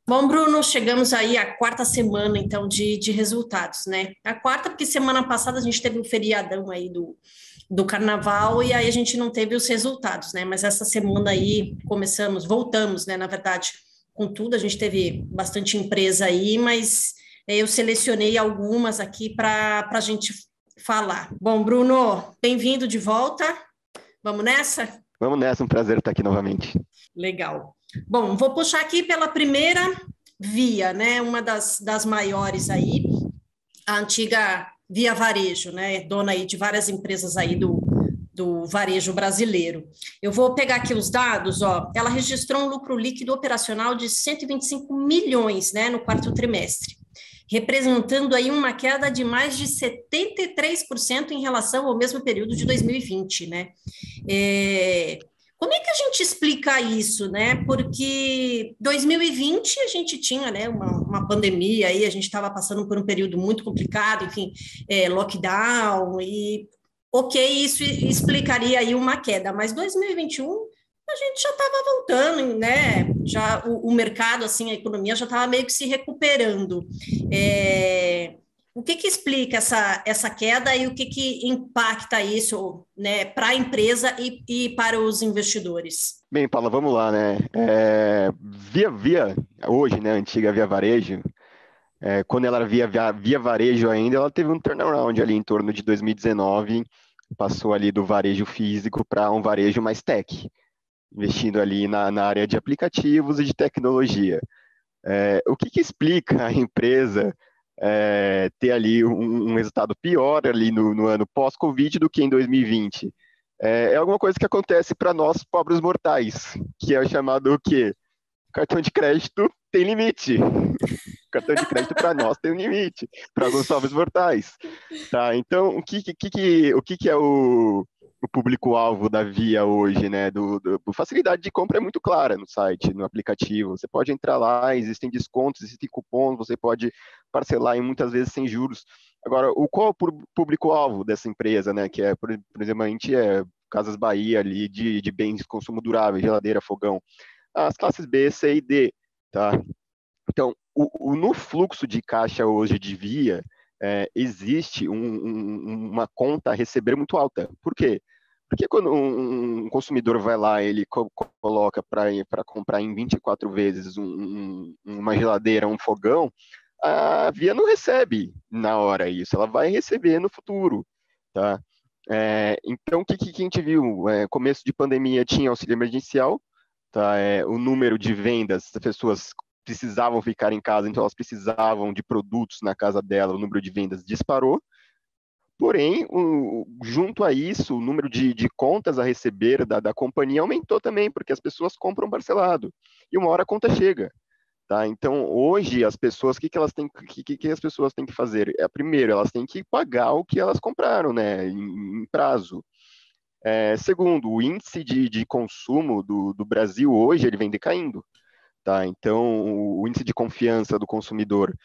Bom, Bruno, chegamos aí à quarta semana, então, de resultados, né? A quarta, porque semana passada a gente teve o feriadão aí do carnaval e aí a gente não teve os resultados, né? Mas essa semana aí voltamos, né? Na verdade, com tudo, a gente teve bastante empresa aí, mas eu selecionei algumas aqui para a gente falar. Bom, Bruno, bem-vindo de volta. Vamos nessa? Vamos nessa, um prazer estar aqui novamente. Legal. Bom, vou puxar aqui pela primeira Via, né? Uma das maiores aí, a antiga Via Varejo, né? Dona aí de várias empresas aí do varejo brasileiro. Eu vou pegar aqui os dados, ó. Ela registrou um lucro líquido operacional de 125 milhões, né, no quarto trimestre, representando aí uma queda de mais de 73% em relação ao mesmo período de 2020, né? Como é que a gente explica isso, né? Porque 2020 a gente tinha, né, uma pandemia aí, a gente estava passando por um período muito complicado, enfim, lockdown e ok, isso explicaria aí uma queda, mas 2021 a gente já estava voltando, né? Já o mercado, assim, a economia já estava meio que se recuperando. É, o que que explica essa queda e o que que impacta isso, né, para a empresa e para os investidores? Bem, Paula, vamos lá, né? Hoje, né, antiga Via Varejo, quando ela era Via Varejo ainda, ela teve um turnaround ali em torno de 2019, passou ali do varejo físico para um varejo mais tech, investindo ali na área de aplicativos e de tecnologia. O que explica a empresa ter ali um resultado pior ali no ano pós-Covid do que em 2020? É alguma coisa que acontece para nós, pobres mortais, que é chamado o quê? Cartão de crédito tem limite. Cartão de crédito para nós tem um limite, para alguns pobres mortais. Tá, então, o que é o público-alvo da Via hoje, né? Facilidade de compra é muito clara no site, no aplicativo. Você pode entrar lá, existem descontos, existem cupons, você pode parcelar e muitas vezes sem juros. Agora, qual é o público-alvo dessa empresa, né? Que é, por exemplo, a gente Casas Bahia ali de bens de consumo durável, geladeira, fogão. As classes B, C e D, tá? Então, no fluxo de caixa hoje de Via, existe uma conta a receber muito alta. Por quê? Porque quando um consumidor vai lá, ele coloca para comprar em 24 vezes uma geladeira, um fogão, a Via não recebe na hora isso, ela vai receber no futuro, tá? Então, o que a gente viu? Começo de pandemia tinha auxílio emergencial, tá? O número de vendas, as pessoas precisavam ficar em casa, então elas precisavam de produtos na casa dela, o número de vendas disparou. Porém, junto a isso, o número de contas a receber da companhia aumentou também, porque as pessoas compram parcelado. E uma hora a conta chega. Tá? Então, hoje, as pessoas, que as pessoas têm que fazer? Primeiro, elas têm que pagar o que elas compraram, né, em prazo. Segundo, o índice de consumo do Brasil hoje, ele vem decaindo. Tá? Então, o índice de confiança do consumidor,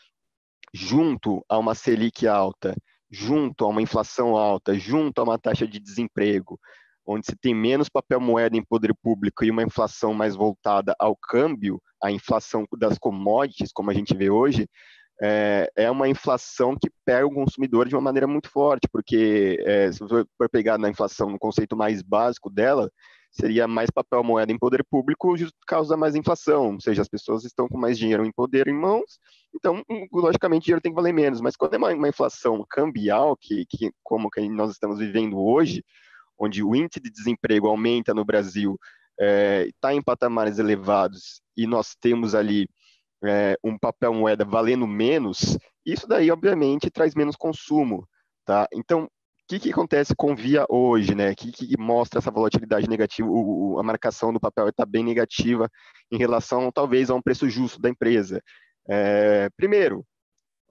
junto a uma Selic alta, junto a uma inflação alta, junto a uma taxa de desemprego, onde se tem menos papel moeda em poder público e uma inflação mais voltada ao câmbio, a inflação das commodities, como a gente vê hoje, é uma inflação que pega o consumidor de uma maneira muito forte, porque se você for pegar na inflação, no conceito mais básico dela, seria mais papel moeda em poder público justo por causa da mais inflação, ou seja, as pessoas estão com mais dinheiro em poder em mãos, então, logicamente, o dinheiro tem que valer menos, mas quando é uma inflação cambial, como que nós estamos vivendo hoje, onde o índice de desemprego aumenta no Brasil, está em patamares elevados, e nós temos ali um papel moeda valendo menos, isso daí, obviamente, traz menos consumo, tá? Então, o que acontece com Via hoje, né? Que mostra essa volatilidade negativa? A marcação do papel está bem negativa em relação, talvez, a um preço justo da empresa. Primeiro,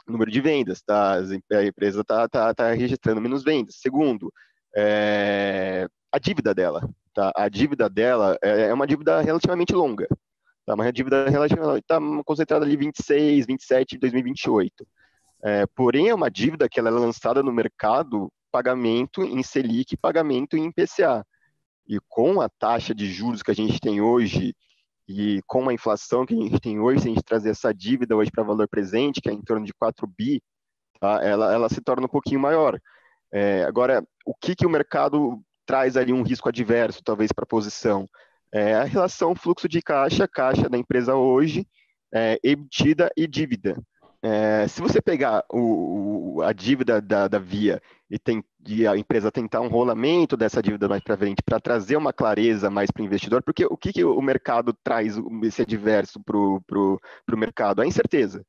número de vendas, tá? A empresa tá registrando menos vendas. Segundo, a dívida dela, tá? A dívida dela é uma dívida relativamente longa, tá? Uma dívida relativamente, está concentrada ali 26, 27 de 2028. Porém, é uma dívida que ela é lançada no mercado, pagamento em Selic, pagamento em IPCA. E com a taxa de juros que a gente tem hoje E com a inflação que a gente tem hoje, se a gente trazer essa dívida hoje para valor presente, que é em torno de 4 bi, tá? Ela se torna um pouquinho maior. Agora, o que o mercado traz ali um risco adverso, talvez, para a posição? A relação fluxo de caixa da empresa hoje, EBITDA e dívida. Se você pegar a dívida da Via e a empresa tentar um rolamento dessa dívida mais para frente para trazer uma clareza mais para o investidor, porque o que o mercado traz esse adverso para o mercado? A incerteza.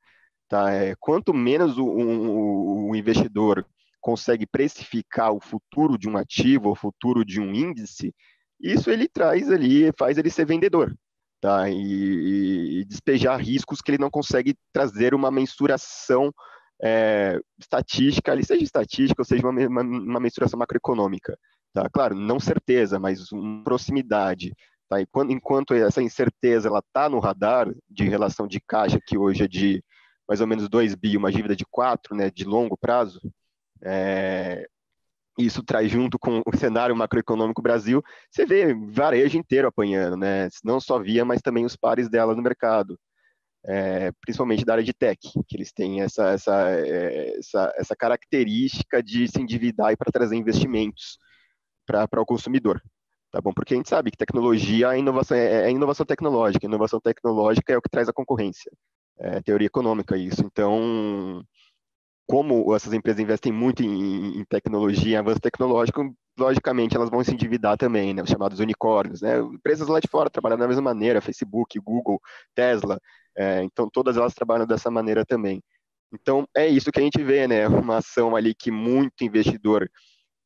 Tá? Quanto menos o investidor consegue precificar o futuro de um ativo, o futuro de um índice, isso ele traz ali, faz ele ser vendedor, tá? E despejar riscos que ele não consegue trazer uma mensuração estatística, ali, seja estatística ou seja uma mensuração macroeconômica. Tá? Claro, não certeza, mas uma proximidade. Tá? Enquanto essa incerteza está no radar de relação de caixa, que hoje é de mais ou menos 2 bi, uma dívida de 4, né, de longo prazo, isso traz junto com o cenário macroeconômico Brasil, você vê varejo inteiro apanhando, né? Não só Via, mas também os pares dela no mercado, principalmente da área de tech, que eles têm essa característica de se endividar e para trazer investimentos para o consumidor. Tá bom? Porque a gente sabe que tecnologia, é inovação tecnológica. Inovação tecnológica é o que traz a concorrência. Teoria econômica isso. Então, como essas empresas investem muito em tecnologia, em avanço tecnológico, logicamente elas vão se endividar também, né? Os chamados unicórnios, né? Empresas lá de fora trabalham da mesma maneira, Facebook, Google, Tesla, então todas elas trabalham dessa maneira também. Então é isso que a gente vê, né? Uma ação ali que muito investidor,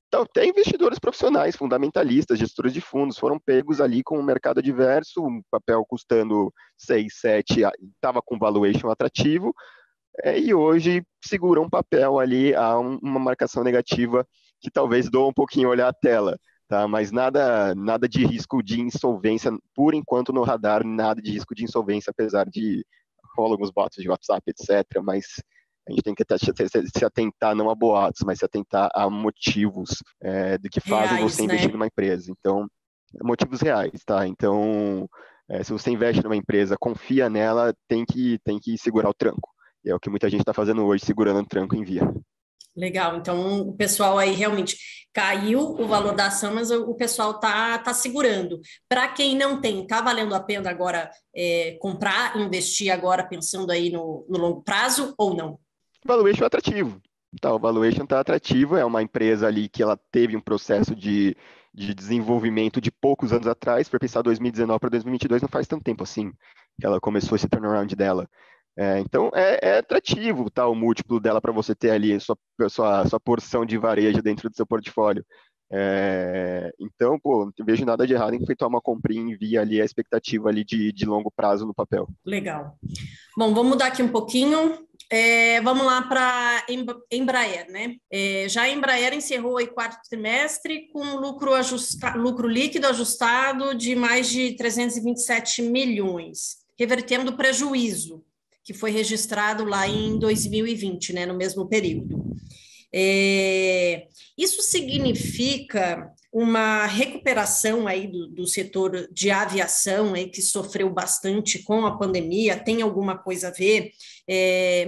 então, até investidores profissionais, fundamentalistas, gestores de fundos, foram pegos ali com um mercado adverso, um papel custando 6, 7, estava com valuation atrativo, e hoje segura um papel ali a uma marcação negativa que talvez doa um pouquinho olhar a tela, tá? Mas nada de risco de insolvência, por enquanto no radar, nada de risco de insolvência, apesar de rolam alguns boatos de WhatsApp, etc. Mas a gente tem que se atentar não a boatos, mas se atentar a motivos do que fazem Reais, você investir né? numa empresa. Então, motivos reais, tá? Então, se você investe numa empresa, confia nela, tem que segurar o tranco. E é o que muita gente está fazendo hoje, segurando o tranco em Via. Legal. Então, o pessoal aí realmente caiu o valor da ação, mas o pessoal tá segurando. Para quem não tem, tá valendo a pena agora comprar, investir agora pensando aí no longo prazo ou não? O valuation é atrativo. Tá, o valuation está atrativo, é uma empresa ali que ela teve um processo de desenvolvimento de poucos anos atrás, para pensar 2019 para 2022 não faz tanto tempo assim, que ela começou esse turnaround dela. Então é atrativo, tá, o múltiplo dela para você ter ali sua porção de varejo dentro do seu portfólio. Então, pô, não vejo nada de errado em efetuar uma comprinha e via ali a expectativa ali de longo prazo no papel. Legal. Bom, vamos mudar aqui um pouquinho. Vamos lá para Embraer, né? Já a Embraer encerrou o quarto trimestre com lucro líquido ajustado de mais de 327 milhões, revertendo o prejuízo que foi registrado lá em 2020, né, no mesmo período. Isso significa uma recuperação aí do setor de aviação aí que sofreu bastante com a pandemia, tem alguma coisa a ver,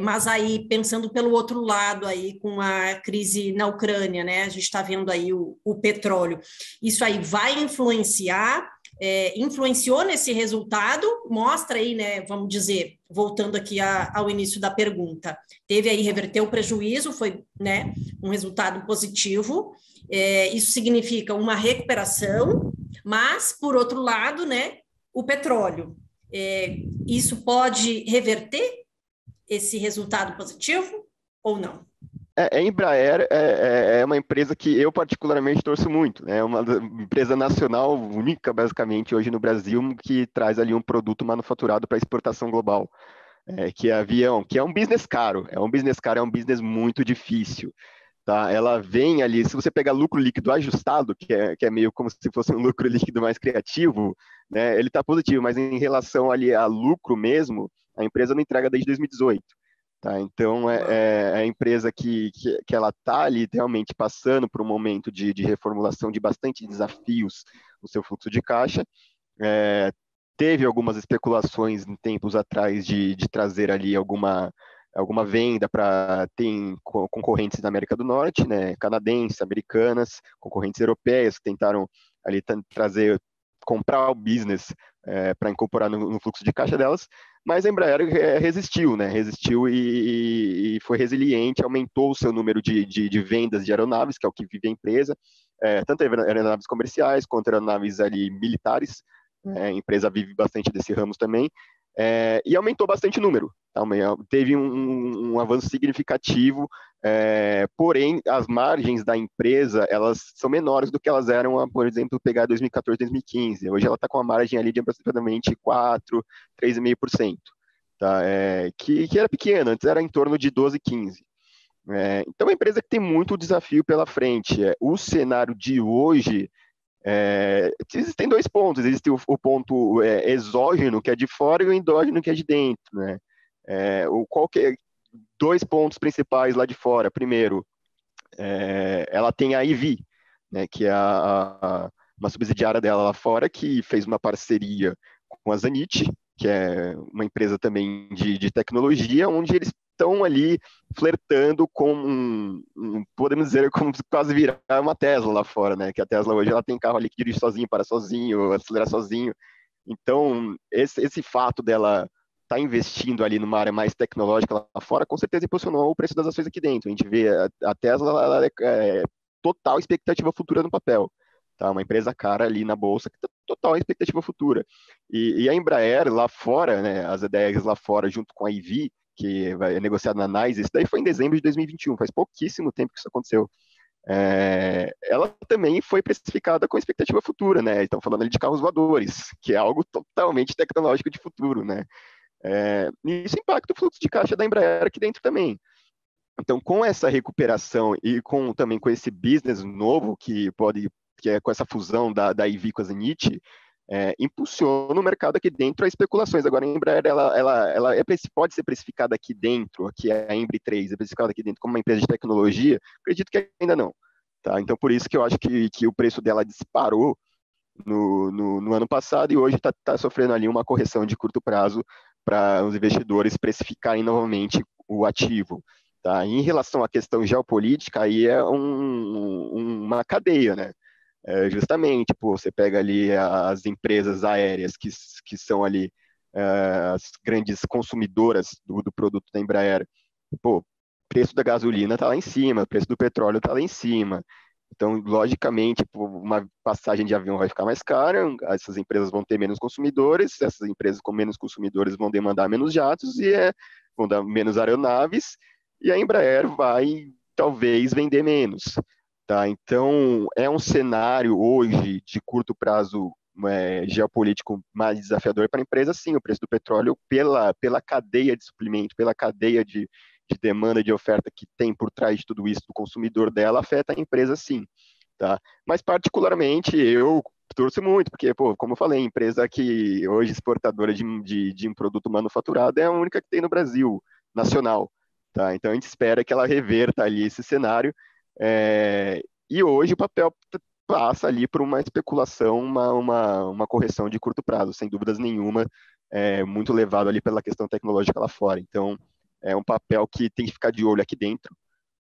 mas aí pensando pelo outro lado aí com a crise na Ucrânia, né? A gente está vendo aí o petróleo. Isso aí vai influenciar influenciou nesse resultado, mostra aí, né, vamos dizer, voltando aqui ao início da pergunta, teve aí, reverteu o prejuízo, foi, né, um resultado positivo, isso significa uma recuperação, mas, por outro lado, né, o petróleo, isso pode reverter esse resultado positivo ou não? A Embraer é uma empresa que eu particularmente torço muito. É uma empresa nacional única, basicamente, hoje no Brasil, que traz ali um produto manufaturado para exportação global, que é avião, que é um business caro. É um business muito difícil. Tá? Ela vem ali, se você pegar lucro líquido ajustado, que é meio como se fosse um lucro líquido mais criativo, né, ele está positivo, mas em relação ali a lucro mesmo, a empresa não entrega desde 2018. Tá? Então, é a empresa que ela está ali realmente passando por um momento de reformulação de bastante desafios no seu fluxo de caixa, teve algumas especulações em tempos atrás de trazer ali alguma venda para ter concorrentes da América do Norte, né, canadenses, americanas, concorrentes europeias que tentaram ali trazer, comprar o business para incorporar no fluxo de caixa delas, mas a Embraer resistiu, né, resistiu e foi resiliente, aumentou o seu número de vendas de aeronaves, que é o que vive a empresa, tanto aeronaves comerciais quanto aeronaves ali militares. A empresa vive bastante desse ramo também, e aumentou bastante o número. Tá? Teve um avanço significativo, porém, as margens da empresa, elas são menores do que elas eram, por exemplo, pegar 2014, 2015. Hoje ela está com uma margem ali de aproximadamente 4, 3,5%. Tá? Que era pequena, antes era em torno de 12, 15%. Então, é uma empresa que tem muito desafio pela frente. O cenário de hoje, existem dois pontos. Existe o ponto exógeno, que é de fora, e o endógeno, que é de dentro. Né? Dois pontos principais lá de fora. Primeiro, ela tem a IV, né, que é uma subsidiária dela lá fora, que fez uma parceria com a Zanit, que é uma empresa também de tecnologia, onde eles estão ali flertando com, podemos dizer, como quase virar uma Tesla lá fora, né? Que a Tesla hoje ela tem carro ali que dirige sozinho, para sozinho, acelera sozinho. Então, esse fato dela estar investindo ali numa área mais tecnológica lá fora, com certeza impulsionou o preço das ações aqui dentro. A gente vê a Tesla, ela é total expectativa futura no papel. Tá? Uma empresa cara ali na bolsa que está total expectativa futura. E a Embraer lá fora, né, as ideias lá fora, junto com a IV, que é negociado na NYSE, isso daí foi em dezembro de 2021, faz pouquíssimo tempo que isso aconteceu. Ela também foi precificada com expectativa futura, né? Estão falando ali de carros voadores, que é algo totalmente tecnológico de futuro, né? E isso impacta o fluxo de caixa da Embraer aqui dentro também. Então, com essa recuperação e também com esse business novo que é com essa fusão da IV com a Zenit, impulsiona o mercado aqui dentro a especulações. Agora, a Embraer ela pode ser precificada aqui dentro, que é a Embry 3, é precificada aqui dentro como uma empresa de tecnologia? Acredito que ainda não. Tá? Então, por isso que eu acho que o preço dela disparou no ano passado e hoje está sofrendo ali uma correção de curto prazo para os investidores precificarem novamente o ativo. Tá? Em relação à questão geopolítica, aí é uma cadeia, né? Justamente, pô, você pega ali as empresas aéreas que são ali as grandes consumidoras do produto da Embraer. Pô, preço da gasolina está lá em cima, preço do petróleo está lá em cima. Então, logicamente, uma passagem de avião vai ficar mais cara, essas empresas vão ter menos consumidores, essas empresas com menos consumidores vão demandar menos jatos e vão dar menos aeronaves, e a Embraer vai, talvez, vender menos. Tá? Então, é um cenário hoje de curto prazo geopolítico mais desafiador para a empresa, sim. O preço do petróleo, pela cadeia de suprimento, pela cadeia de demanda e de oferta que tem por trás de tudo isso do consumidor dela, afeta a empresa, sim. Tá? Mas, particularmente, eu torço muito, porque, pô, como eu falei, a empresa que hoje exportadora de um produto manufaturado é a única que tem no Brasil, nacional. Tá? Então, a gente espera que ela reverta ali esse cenário. E hoje o papel passa ali por uma especulação, uma correção de curto prazo, sem dúvidas nenhuma, muito levado ali pela questão tecnológica lá fora. Então, é um papel que tem que ficar de olho aqui dentro,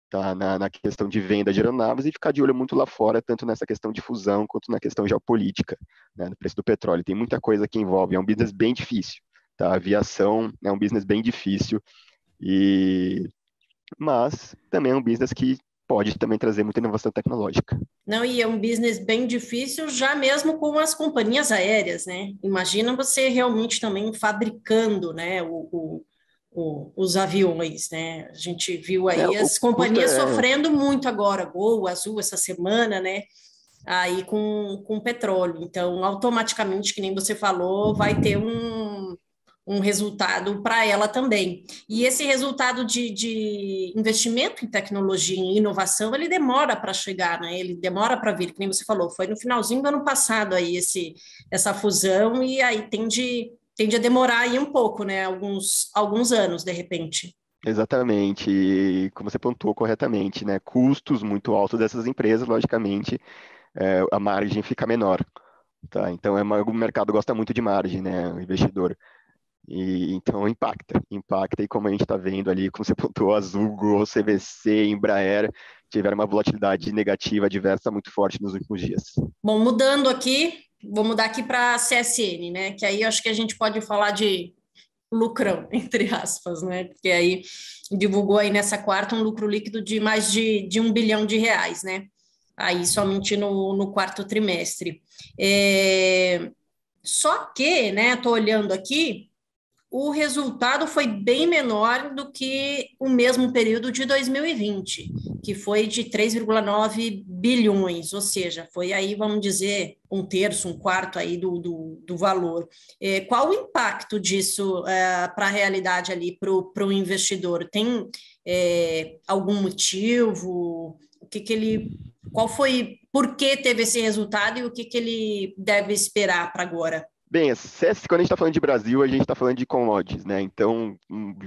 tá? Na questão de venda de aeronaves e ficar de olho muito lá fora, tanto nessa questão de fusão quanto na questão geopolítica, né, no preço do petróleo. Tem muita coisa que envolve, é um business bem difícil. Tá? A aviação é um business bem difícil, mas também é um business que pode também trazer muita inovação tecnológica. Não, e é um business bem difícil, já mesmo com as companhias aéreas, né? Imagina você realmente também fabricando, né, os aviões, né? A gente viu aí O as custo companhias sofrendo muito agora, Gol, Azul, essa semana, né? Aí com petróleo. Então, automaticamente, que nem você falou, vai ter um resultado para ela também. E esse resultado de investimento em tecnologia e inovação, ele demora para chegar, né? Ele demora para vir, que nem você falou, foi no finalzinho do ano passado aí essa fusão, e aí tende a demorar aí um pouco, né? Alguns anos, de repente. Exatamente, e como você pontuou corretamente, né? Custos muito altos dessas empresas, logicamente, a margem fica menor. tá? Então o mercado gosta muito de margem, né, o investidor. E então impacta, e como a gente está vendo ali, como você pontuou, Azul, Gol, CVC, Embraer, tiveram uma volatilidade negativa adversa muito forte nos últimos dias. Bom, mudando aqui, vou mudar aqui para a CSN, né? Que aí eu acho que a gente pode falar de lucrão, entre aspas, né? Porque aí divulgou aí nessa quarta um lucro líquido de mais de R$ 1 bilhão, né? Aí somente no quarto trimestre. Só que, né, estou olhando aqui, o resultado foi bem menor do que o mesmo período de 2020, que foi de 3,9 bilhões, ou seja, foi aí, vamos dizer, um terço, um quarto aí do valor. Qual o impacto disso para a realidade ali, para o investidor? Tem algum motivo? O que ele, qual foi, por que teve esse resultado e o que ele deve esperar para agora? Bem, quando a gente está falando de Brasil, a gente está falando de commodities, né? Então,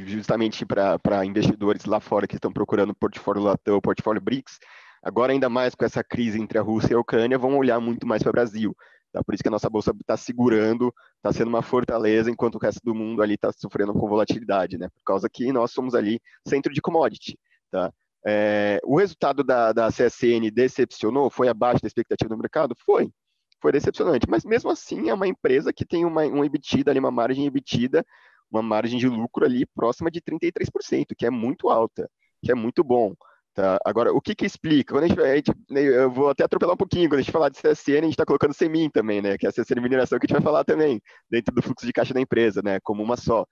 justamente para investidores lá fora que estão procurando portfólio Latam, portfólio BRICS, agora ainda mais com essa crise entre a Rússia e a Ucrânia, vão olhar muito mais para o Brasil. Tá? Por isso que a nossa bolsa está segurando, está sendo uma fortaleza, enquanto o resto do mundo ali está sofrendo com volatilidade, né? Por causa que nós somos ali centro de commodity, tá? O resultado da CSN decepcionou? Foi abaixo da expectativa do mercado? Foi decepcionante, mas mesmo assim é uma empresa que tem um EBITDA ali, uma margem EBITDA, uma margem de lucro ali próxima de 33%, que é muito alta, que é muito bom. Tá? Agora, o que explica? Quando eu vou até atropelar um pouquinho, quando a gente falar de CSN, a gente está colocando CEMIN também, né? Que é a CSN Mineração, que a gente vai falar também, dentro do fluxo de caixa da empresa, né? Como uma só.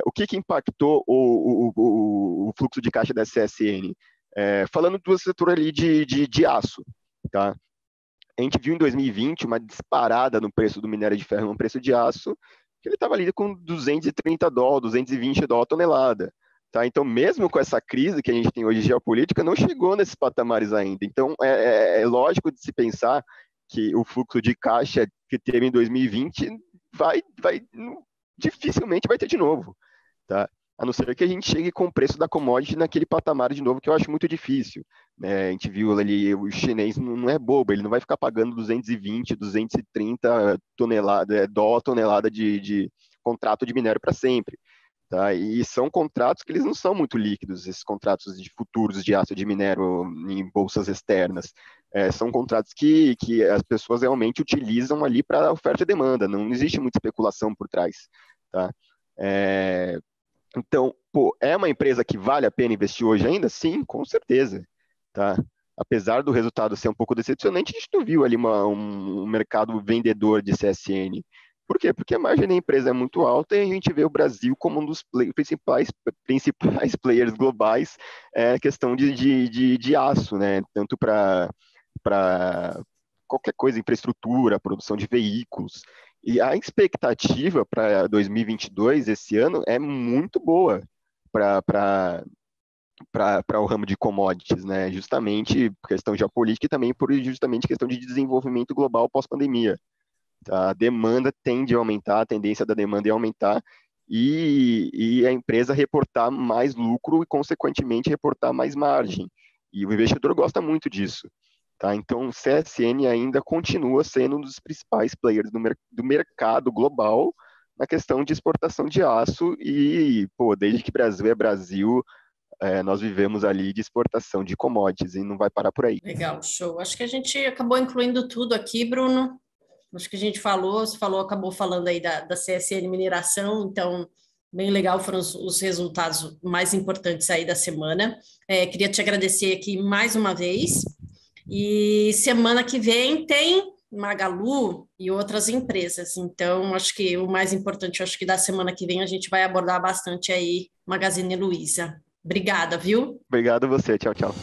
O que impactou o fluxo de caixa da CSN? Falando do setor ali de aço, tá? A gente viu em 2020 uma disparada no preço do minério de ferro, no preço de aço, que ele estava ali com $230, $220 a tonelada. Tá? Então, mesmo com essa crise que a gente tem hoje geopolítica, não chegou nesses patamares ainda. Então, é lógico de se pensar que o fluxo de caixa que teve em 2020 dificilmente vai ter de novo. Tá? A não ser que a gente chegue com o preço da commodity naquele patamar de novo, que eu acho muito difícil. Né? A gente viu ali, o chinês não é bobo, ele não vai ficar pagando 220, 230 dólar tonelada de contrato de minério para sempre. Tá? E são contratos que eles não são muito líquidos, esses contratos de futuros de aço de minério em bolsas externas. São contratos que as pessoas realmente utilizam ali para oferta e demanda, não existe muita especulação por trás. Tá? Então, é uma empresa que vale a pena investir hoje ainda? Sim, com certeza. Tá? Apesar do resultado ser um pouco decepcionante, a gente não viu ali um mercado vendedor de CSN. Por quê? Porque a margem da empresa é muito alta e a gente vê o Brasil como um dos principais players globais questão de aço, né? Tanto para qualquer coisa, infraestrutura, produção de veículos. E a expectativa para 2022, esse ano, é muito boa para o ramo de commodities, né? Justamente por questão geopolítica e também por justamente questão de desenvolvimento global pós-pandemia. Tá? A demanda tende a aumentar, a tendência da demanda é aumentar e a empresa reportar mais lucro e, consequentemente, reportar mais margem. E o investidor gosta muito disso. Tá? Então, o CSN ainda continua sendo um dos principais players do mercado global na questão de exportação de aço e, desde que Brasil é Brasil, nós vivemos ali de exportação de commodities e não vai parar por aí. Legal, show. Acho que a gente acabou incluindo tudo aqui, Bruno. Acho que a gente acabou falando aí da CSN Mineração, então, bem legal, foram os resultados mais importantes aí da semana. Queria te agradecer aqui mais uma vez. E semana que vem tem Magalu e outras empresas. Então, acho que o mais importante, acho que da semana que vem a gente vai abordar bastante aí Magazine Luiza. Obrigada, viu? Obrigado a você. Tchau, tchau.